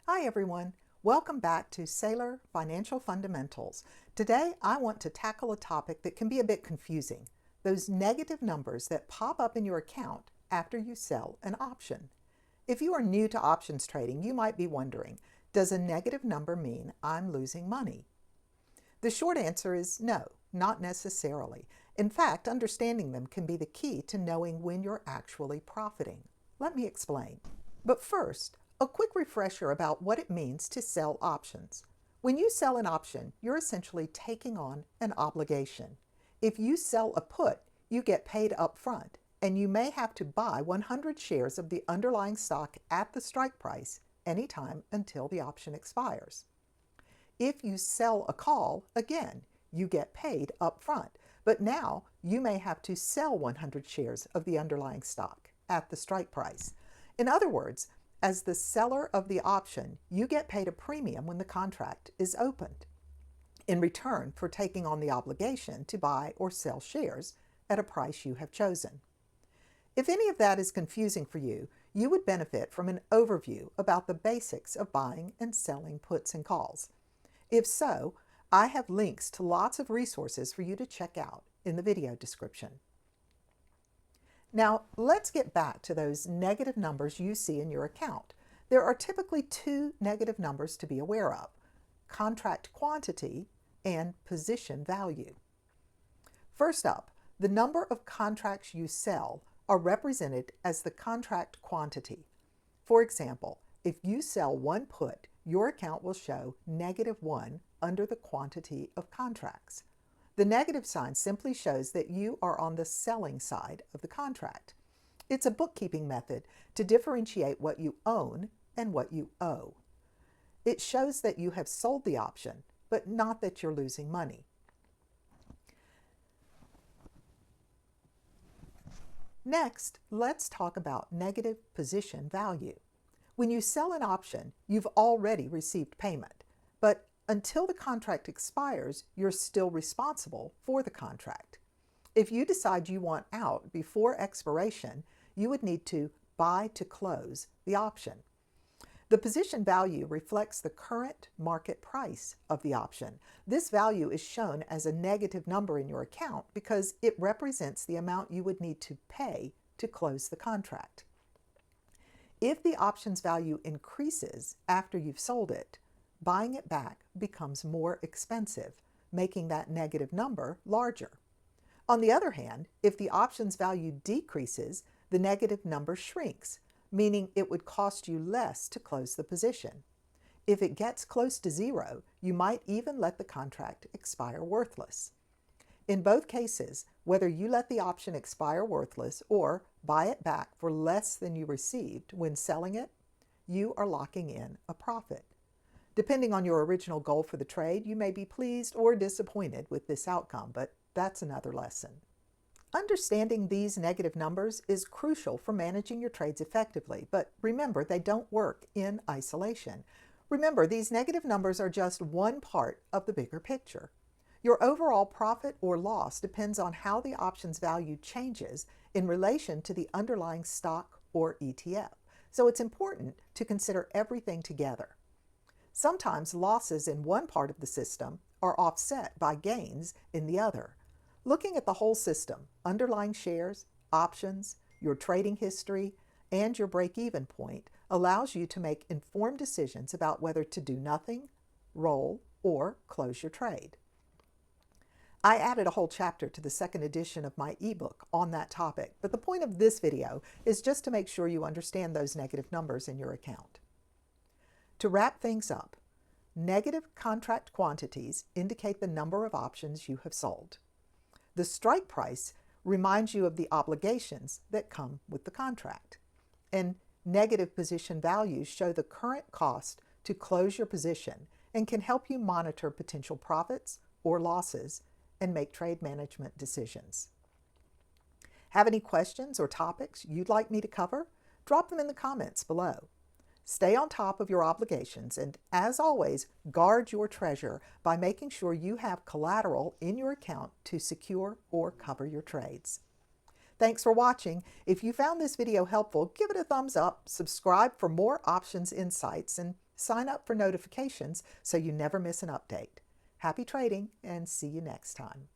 Hi everyone, welcome back to Saylor Financial Fundamentals. Today I want to tackle a topic that can be a bit confusing, those negative numbers that pop up in your account after you sell an option. If you are new to options trading, you might be wondering, does a negative number mean I'm losing money? The short answer is no, not necessarily. In fact, understanding them can be the key to knowing when you're actually profiting. Let me explain. But first, a quick refresher about what it means to sell options. When you sell an option, you're essentially taking on an obligation. If you sell a put, you get paid up front, and you may have to buy 100 shares of the underlying stock at the strike price anytime until the option expires. If you sell a call, again, you get paid up front, but now you may have to sell 100 shares of the underlying stock at the strike price. In other words, as the seller of the option, you get paid a premium when the contract is opened in return for taking on the obligation to buy or sell shares at a price you have chosen. If any of that is confusing for you, you would benefit from an overview about the basics of buying and selling puts and calls. If so, I have links to lots of resources for you to check out in the video description. Now, let's get back to those negative numbers you see in your account. There are typically two negative numbers to be aware of: contract quantity and position value. First up, the number of contracts you sell are represented as the contract quantity. For example, if you sell one put, your account will show -1 under the quantity of contracts. The negative sign simply shows that you are on the selling side of the contract. It's a bookkeeping method to differentiate what you own and what you owe. It shows that you have sold the option, but not that you're losing money. Next, let's talk about negative position value. When you sell an option, you've already received payment, but until the contract expires, you're still responsible for the contract. If you decide you want out before expiration, you would need to buy to close the option. The position value reflects the current market price of the option. This value is shown as a negative number in your account because it represents the amount you would need to pay to close the contract. If the option's value increases after you've sold it, buying it back becomes more expensive, making that negative number larger. On the other hand, if the option's value decreases, the negative number shrinks, meaning it would cost you less to close the position. If it gets close to zero, you might even let the contract expire worthless. In both cases, whether you let the option expire worthless or buy it back for less than you received when selling it, you are locking in a profit. Depending on your original goal for the trade, you may be pleased or disappointed with this outcome, but that's another lesson. Understanding these negative numbers is crucial for managing your trades effectively, but remember, they don't work in isolation. Remember, these negative numbers are just one part of the bigger picture. Your overall profit or loss depends on how the option's value changes in relation to the underlying stock or ETF. So it's important to consider everything together. Sometimes losses in one part of the system are offset by gains in the other. Looking at the whole system, underlying shares, options, your trading history, and your break-even point allows you to make informed decisions about whether to do nothing, roll, or close your trade. I added a whole chapter to the second edition of my ebook on that topic, but the point of this video is just to make sure you understand those negative numbers in your account. To wrap things up, negative contract quantities indicate the number of options you have sold. The strike price reminds you of the obligations that come with the contract. And negative position values show the current cost to close your position and can help you monitor potential profits or losses and make trade management decisions. Have any questions or topics you'd like me to cover? Drop them in the comments below. Stay on top of your obligations and, as always, guard your treasure by making sure you have collateral in your account to secure or cover your trades. Thanks for watching. If you found this video helpful, give it a thumbs up, subscribe for more options insights, and Sign up for notifications so you never miss an update. Happy trading and see you next time.